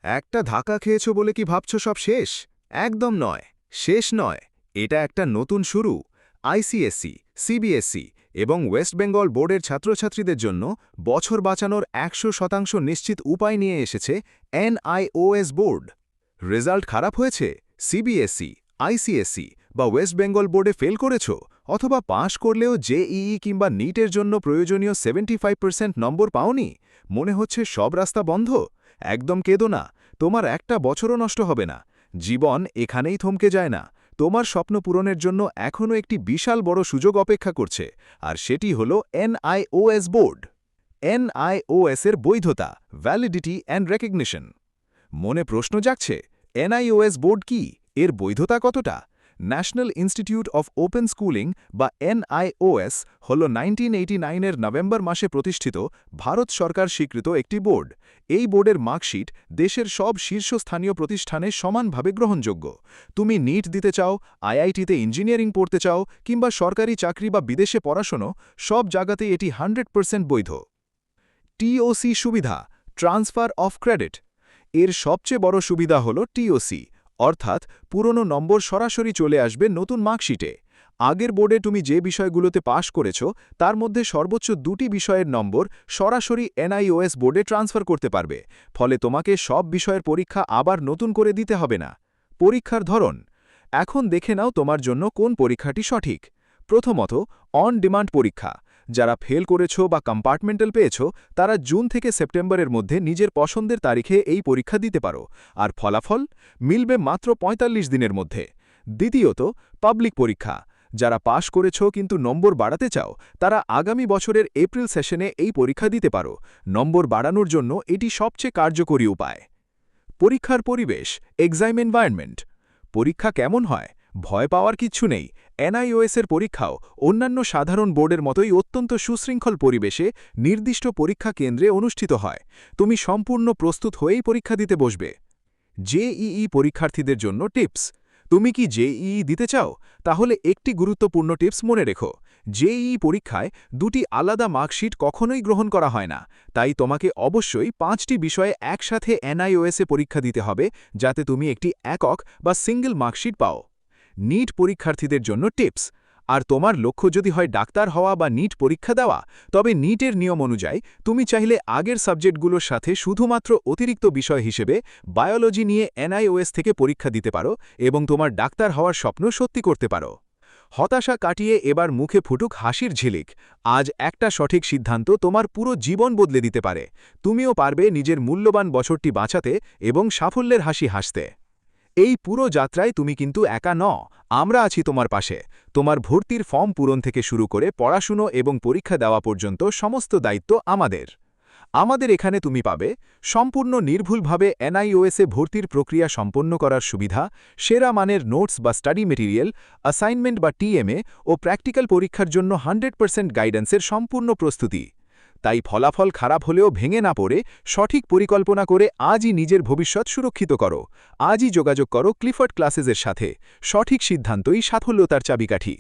একটা ধাক্কা খেয়েছো বলে কি ভাবছো সব শেষ? একদম নয়। শেষ নয়। এটা একটা নতুন শুরু। আইসিএসসি, সিবিএসই এবং ওয়েস্ট বেঙ্গল বোর্ডের ছাত্রছাত্রীদের জন্য বছর বাঁচানোর ১০০% নিশ্চিত উপায় নিয়ে এসেছে এনআইওএস বোর্ড। রেজাল্ট খারাপ হয়েছে? সিবিএসই, আইসিএসই বা ওয়েস্ট বেঙ্গল বোর্ডে ফেল করেছো, অথবা পাশ করলেও জেইই কিংবা নিটের জন্য প্রয়োজনীয় 75% নম্বর পাওনি? মনে হচ্ছে সব রাস্তা বন্ধ? একদম কেঁদো না। তোমার একটা বছরও নষ্ট হবে না। জীবন এখানেই থমকে যায় না। তোমার স্বপ্ন পূরণের জন্য এখনও একটি বিশাল বড় সুযোগ অপেক্ষা করছে, আর সেটি হল এনআইওএস বোর্ড। এনআইওএস এর বৈধতা, ভ্যালিডিটি অ্যান্ড রেকগনিশন। মনে প্রশ্ন জাগছে, এনআইওএস বোর্ড কি? এর বৈধতা কতটা? National institute of open schooling বা এনআইওএস হল 1989 এর নভেম্বর মাসে প্রতিষ্ঠিত ভারত সরকার স্বীকৃত একটি বোর্ড। এই বোর্ডের মার্কশিট দেশের সব শীর্ষস্থানীয় প্রতিষ্ঠানে সমানভাবে গ্রহণযোগ্য। তুমি নিট দিতে চাও, আইআইটিতে ইঞ্জিনিয়ারিং পড়তে চাও, কিংবা সরকারি চাকরি বা বিদেশে পড়াশোনা, সব জায়গাতেই এটি 100% বৈধ। টিওসি সুবিধা, ট্রান্সফার অফ ক্রেডিট। এর সবচেয়ে বড় সুবিধা হল টিওসি, অর্থাৎ পুরনো নম্বর সরাসরি চলে আসবে নতুন মার্কশিটে। আগের বোর্ডে তুমি যে বিষয়গুলোতে পাশ করেছ তার মধ্যে সর্বোচ্চ 2টি বিষয়ের নম্বর সরাসরি এনআইওএস বোর্ডে ট্রান্সফার করতে পারবে, ফলে তোমাকে সব বিষয়ের পরীক্ষা আবার নতুন করে দিতে হবে না। পরীক্ষার ধরন। এখন দেখে নাও তোমার জন্য কোন পরীক্ষাটি সঠিক। প্রথমত, অন ডিমান্ড পরীক্ষা। যারা ফেল করেছ বা কম্পার্টমেন্টাল পেয়েছ তারা জুন থেকে সেপ্টেম্বরের মধ্যে নিজের পছন্দের তারিখে এই পরীক্ষা দিতে পারো, আর ফলাফল মিলবে মাত্র ৪৫ দিনের মধ্যে। দ্বিতীয়ত, পাবলিক পরীক্ষা। যারা পাশ করেছ কিন্তু নম্বর বাড়াতে চাও তারা আগামী বছরের এপ্রিল সেশনে এই পরীক্ষা দিতে পারো। নম্বর বাড়ানোর জন্য এটি সবচেয়ে কার্যকরী উপায়। পরীক্ষার পরিবেশ, এক্সাম এনভায়রনমেন্ট। পরীক্ষা কেমন হয়? ভয় পাওয়ার কিচ্ছু নেই। এনআইওএস-এর পরীক্ষাও অন্যান্য সাধারণ বোর্ডের মতোই অত্যন্ত সুশৃঙ্খল পরিবেশে নির্দিষ্ট পরীক্ষা কেন্দ্রে অনুষ্ঠিত হয়। তুমি সম্পূর্ণ প্রস্তুত হয়েই পরীক্ষা দিতে বসবে। জেইই পরীক্ষার্থীদের জন্য টিপস। তুমি কি জেইই দিতে চাও? তাহলে একটি গুরুত্বপূর্ণ টিপস মনে রেখো। জেইই পরীক্ষায় 2টি আলাদা মার্কশিট কখনোই গ্রহণ করা হয় না, তাই তোমাকে অবশ্যই 5টি বিষয়ে একসাথে এনআইওএস-এ পরীক্ষা দিতে হবে, যাতে তুমি একটি একক বা সিঙ্গল মার্কশিট পাও। নিট পরীক্ষার্থীদের জন্য টিপস। আর তোমার লক্ষ্য যদি হয় ডাক্তার হওয়া বা নিট পরীক্ষা দেওয়া, তবে নিটের নিয়ম অনুযায়ী তুমি চাইলে আগের সাবজেক্টগুলোর সাথে শুধুমাত্র অতিরিক্ত বিষয় হিসেবে বায়োলজি নিয়ে এনআইওএস থেকে পরীক্ষা দিতে পারো এবং তোমার ডাক্তার হওয়ার স্বপ্ন সত্যি করতে পারো। হতাশা কাটিয়ে এবার মুখে ফুটুক হাসির ঝিলিক। আজ একটা সঠিক সিদ্ধান্ত তোমার পুরো জীবন বদলে দিতে পারে। তুমিও পারবে নিজের মূল্যবান বছরটি বাঁচাতে এবং সাফল্যের হাসি হাসতে। এই পুরো যাত্রায় তুমি কিন্তু একা নও। আমরা আছি তোমার পাশে। তোমার ভর্তির ফর্ম পূরণ থেকে শুরু করে পড়াশুনো এবং পরীক্ষা দেওয়া পর্যন্ত সমস্ত দায়িত্ব আমাদের। আমাদের এখানে তুমি পাবে সম্পূর্ণ নির্ভুলভাবে এনআইওএস-এ ভর্তির প্রক্রিয়া সম্পন্ন করার সুবিধা, সেরা মানের নোটস বা স্টাডি মেটেরিয়াল, অ্যাসাইনমেন্ট বা টিএমএ ও প্র্যাকটিক্যাল পরীক্ষার জন্য 100% গাইডেন্সের সম্পূর্ণ প্রস্তুতি। তাই ফলাফল খারাপ হলেও ভেঙে না পড়ে সঠিক পরিকল্পনা করে আজই নিজের ভবিষ্যৎ সুরক্ষিত করো। আজই যোগাযোগ করো ক্লিফোর্ড ক্লাসেসের সাথে। সঠিক সিদ্ধান্তই সাফল্যতার চাবিকাঠি।